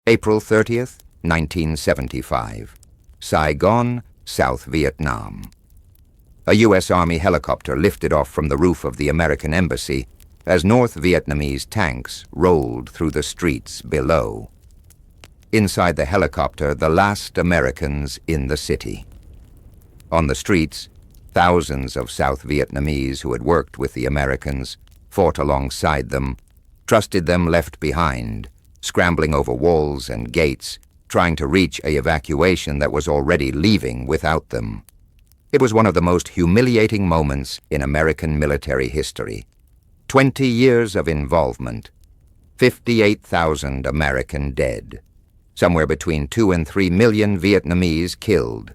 April 30th, 1975. Saigon, South Vietnam. A U.S. Army helicopter lifted off from the roof of the American embassy as North Vietnamese tanks rolled through the streets below. Inside the helicopter, the last Americans in the city. On the streets, thousands of South Vietnamese who had worked with the Americans, fought alongside them, trusted them left behind, scrambling over walls and gates, trying to reach an evacuation that was already leaving without them. It was one of the most humiliating moments in American military history. 20 years of involvement, 58,000 American dead, somewhere between 2 and 3 million Vietnamese killed,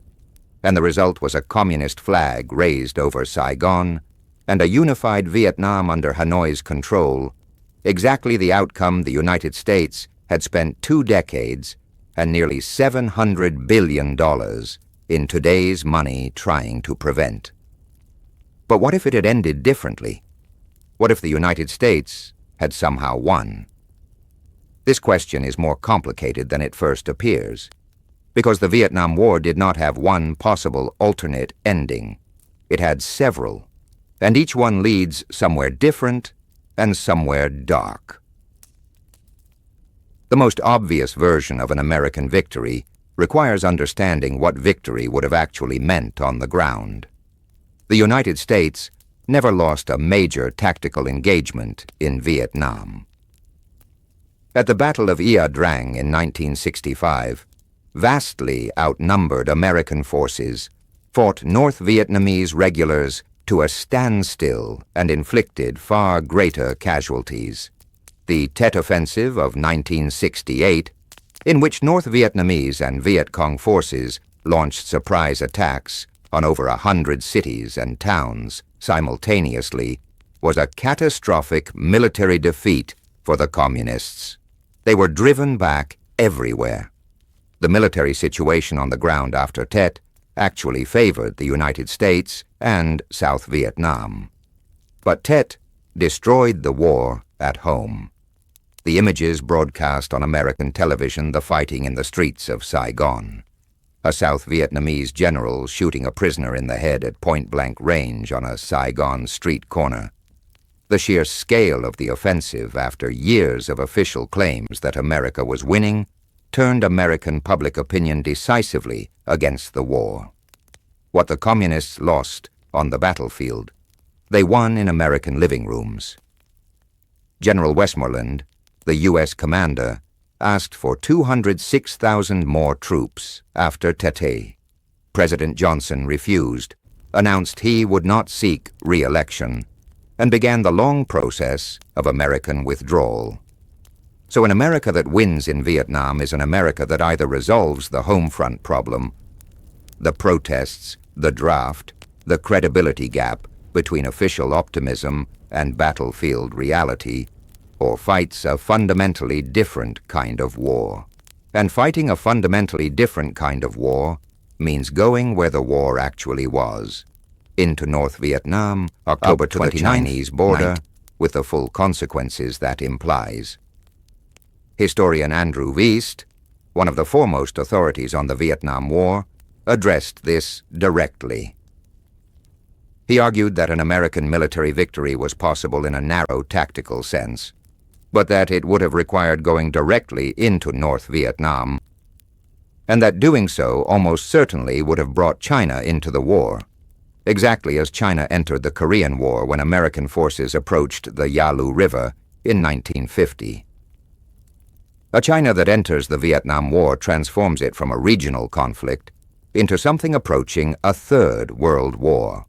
and the result was a communist flag raised over Saigon and a unified Vietnam under Hanoi's control, exactly the outcome the United States had spent 2 decades and nearly $700 billion in today's money trying to prevent. But what if it had ended differently? What if the United States had somehow won? This question is more complicated than it first appears, because the Vietnam War did not have one possible alternate ending. It had several, and each one leads somewhere different and somewhere dark. The most obvious version of an American victory requires understanding what victory would have actually meant on the ground. The United States never lost a major tactical engagement in Vietnam. At the Battle of Ia Drang in 1965, vastly outnumbered American forces fought North Vietnamese regulars to a standstill and inflicted far greater casualties. The Tet Offensive of 1968, in which North Vietnamese and Viet Cong forces launched surprise attacks on over 100 cities and towns simultaneously, was a catastrophic military defeat for the Communists. They were driven back everywhere. The military situation on the ground after Tet actually favored the United States and South Vietnam. But Tet destroyed the war at home. The images broadcast on American television the fighting in the streets of Saigon. A South Vietnamese general shooting a prisoner in the head at point-blank range on a Saigon street corner. The sheer scale of the offensive after years of official claims that America was winning turned American public opinion decisively against the war. What the Communists lost on the battlefield, they won in American living rooms. General Westmoreland, the U.S. commander, asked for 206,000 more troops after Tet. President Johnson refused, announced he would not seek re-election, and began the long process of American withdrawal. So an America that wins in Vietnam is an America that either resolves the home front problem, the protests, the draft, the credibility gap between official optimism and battlefield reality, or fights a fundamentally different kind of war. And fighting a fundamentally different kind of war means going where the war actually was, into North Vietnam, October to the Chinese border, with the full consequences that implies. Historian Andrew Wiest, one of the foremost authorities on the Vietnam War, addressed this directly. He argued that an American military victory was possible in a narrow tactical sense, but that it would have required going directly into North Vietnam, and that doing so almost certainly would have brought China into the war, exactly as China entered the Korean War when American forces approached the Yalu River in 1950. A China that enters the Vietnam War transforms it from a regional conflict into something approaching a third world war,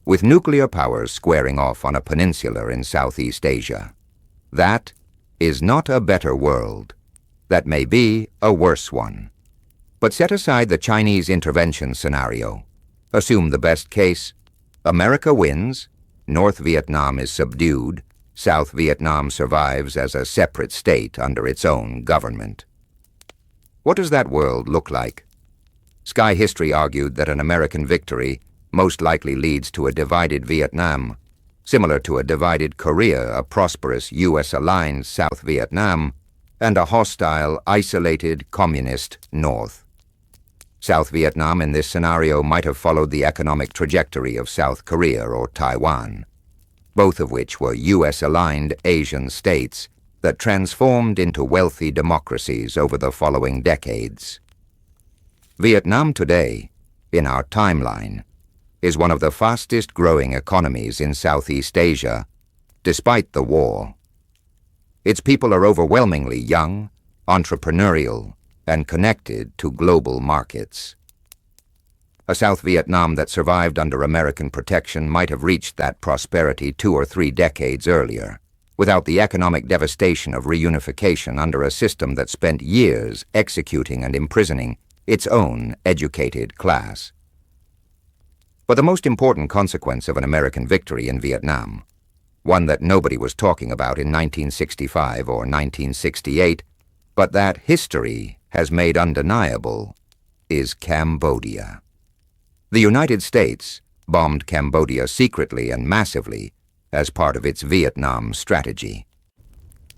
with nuclear powers squaring off on a peninsula in Southeast Asia. That is not a better world. That may be a worse one. But set aside the Chinese intervention scenario. Assume the best case. America wins, North Vietnam is subdued, South Vietnam survives as a separate state under its own government. What does that world look like? Sky History argued that an American victory most likely leads to a divided Vietnam, similar to a divided Korea, a prosperous U.S.-aligned South Vietnam, and a hostile, isolated communist North. South Vietnam in this scenario might have followed the economic trajectory of South Korea or Taiwan, both of which were U.S.-aligned Asian states that transformed into wealthy democracies over the following decades. Vietnam today, in our timeline, is one of the fastest-growing economies in Southeast Asia, despite the war. Its people are overwhelmingly young, entrepreneurial, and connected to global markets. A South Vietnam that survived under American protection might have reached that prosperity 2 or 3 decades earlier, without the economic devastation of reunification under a system that spent years executing and imprisoning its own educated class. But the most important consequence of an American victory in Vietnam, one that nobody was talking about in 1965 or 1968, but that history has made undeniable, is Cambodia. The United States bombed Cambodia secretly and massively as part of its Vietnam strategy.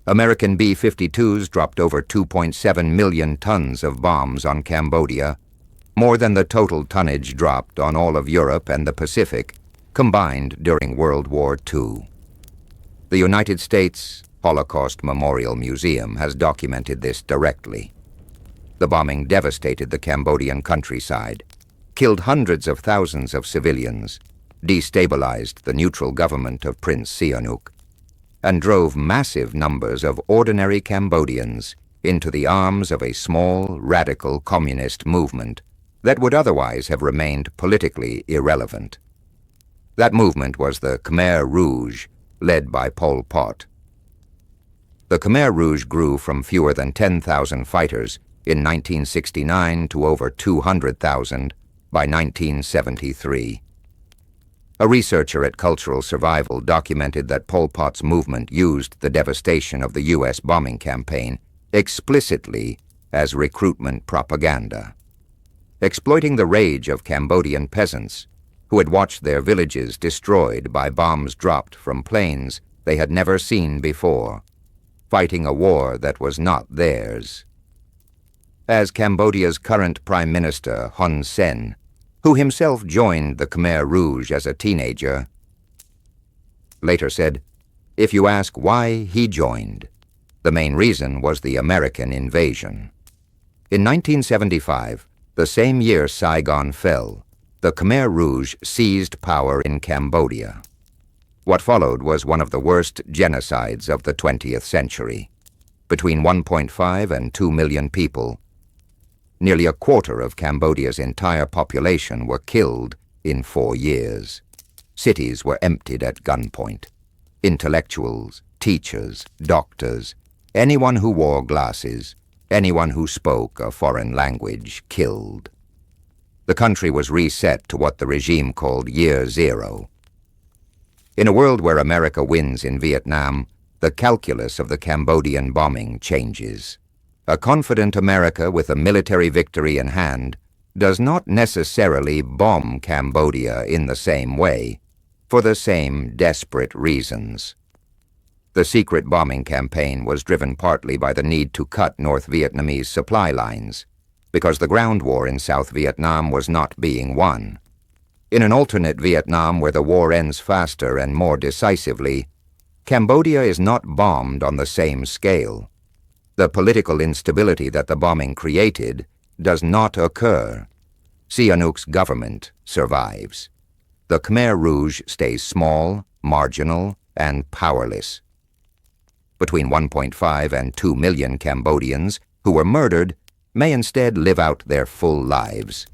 American B-52s dropped over 2.7 million tons of bombs on Cambodia, more than the total tonnage dropped on all of Europe and the Pacific combined during World War II. The United States Holocaust Memorial Museum has documented this directly. The bombing devastated the Cambodian countryside, killed hundreds of thousands of civilians, destabilized the neutral government of Prince Sihanouk, and drove massive numbers of ordinary Cambodians into the arms of a small, radical communist movement that would otherwise have remained politically irrelevant. That movement was the Khmer Rouge, led by Pol Pot. The Khmer Rouge grew from fewer than 10,000 fighters in 1969 to over 200,000 by 1973. A researcher at Cultural Survival documented that Pol Pot's movement used the devastation of the U.S. bombing campaign explicitly as recruitment propaganda. Exploiting the rage of Cambodian peasants who had watched their villages destroyed by bombs dropped from planes they had never seen before, fighting a war that was not theirs. As Cambodia's current Prime Minister, Hun Sen, who himself joined the Khmer Rouge as a teenager, later said, if you ask why he joined, the main reason was the American invasion. In 1975, the same year Saigon fell, the Khmer Rouge seized power in Cambodia. What followed was one of the worst genocides of the 20th century. Between 1.5 and 2 million people, nearly a quarter of Cambodia's entire population, were killed in 4 years. Cities were emptied at gunpoint. Intellectuals, teachers, doctors, anyone who wore glasses, anyone who spoke a foreign language, killed. The country was reset to what the regime called Year Zero. In a world where America wins in Vietnam, the calculus of the Cambodian bombing changes. A confident America with a military victory in hand does not necessarily bomb Cambodia in the same way, for the same desperate reasons. The secret bombing campaign was driven partly by the need to cut North Vietnamese supply lines, because the ground war in South Vietnam was not being won. In an alternate Vietnam where the war ends faster and more decisively, Cambodia is not bombed on the same scale. The political instability that the bombing created does not occur. Sihanouk's government survives. The Khmer Rouge stays small, marginal, and powerless. Between 1.5 and 2 million Cambodians who were murdered may instead live out their full lives.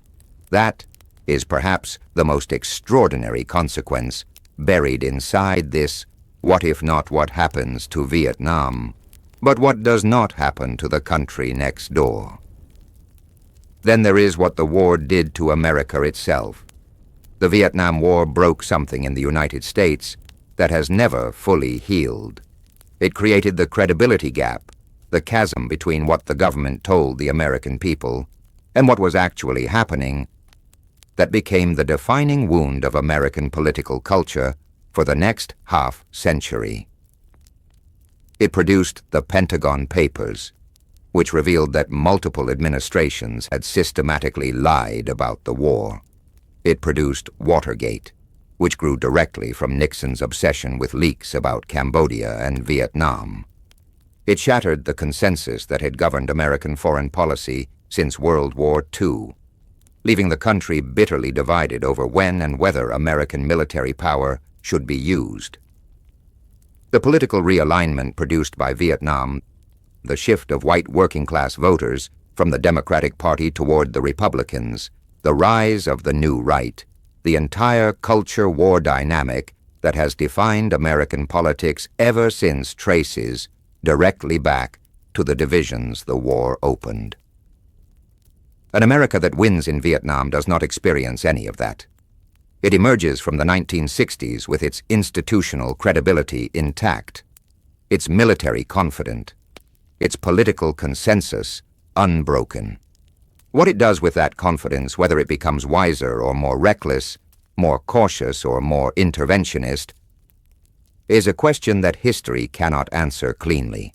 That is perhaps the most extraordinary consequence buried inside this what if not what happens to Vietnam, but what does not happen to the country next door. Then there is what the war did to America itself. The Vietnam War broke something in the United States that has never fully healed. It created the credibility gap, the chasm between what the government told the American people and what was actually happening, that became the defining wound of American political culture for the next half-century. It produced the Pentagon Papers, which revealed that multiple administrations had systematically lied about the war. It produced Watergate, which grew directly from Nixon's obsession with leaks about Cambodia and Vietnam. It shattered the consensus that had governed American foreign policy since World War II, leaving the country bitterly divided over when and whether American military power should be used. The political realignment produced by Vietnam, the shift of white working-class voters from the Democratic Party toward the Republicans, the rise of the new right, the entire culture war dynamic that has defined American politics ever since traces directly back to the divisions the war opened. An America that wins in Vietnam does not experience any of that. It emerges from the 1960s with its institutional credibility intact, its military confident, its political consensus unbroken. What it does with that confidence, whether it becomes wiser or more reckless, more cautious or more interventionist, is a question that history cannot answer cleanly.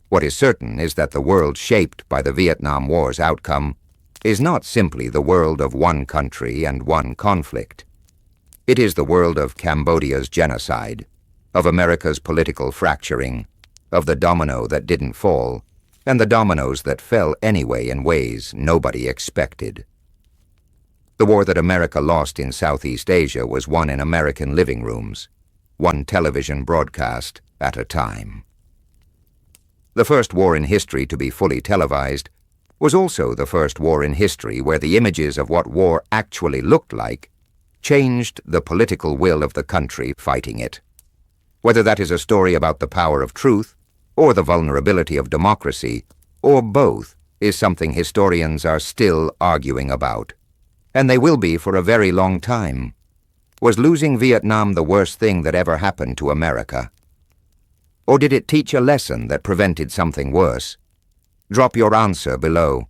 What is certain is that the world shaped by the Vietnam War's outcome is not simply the world of one country and one conflict. It is the world of Cambodia's genocide, of America's political fracturing, of the domino that didn't fall, and the dominoes that fell anyway in ways nobody expected. The war that America lost in Southeast Asia was won in American living rooms, one television broadcast at a time. The first war in history to be fully televised was also the first war in history where the images of what war actually looked like changed the political will of the country fighting it. Whether that is a story about the power of truth, or the vulnerability of democracy, or both, is something historians are still arguing about. And they will be for a very long time. Was losing Vietnam the worst thing that ever happened to America? Or did it teach a lesson that prevented something worse? Drop your answer below.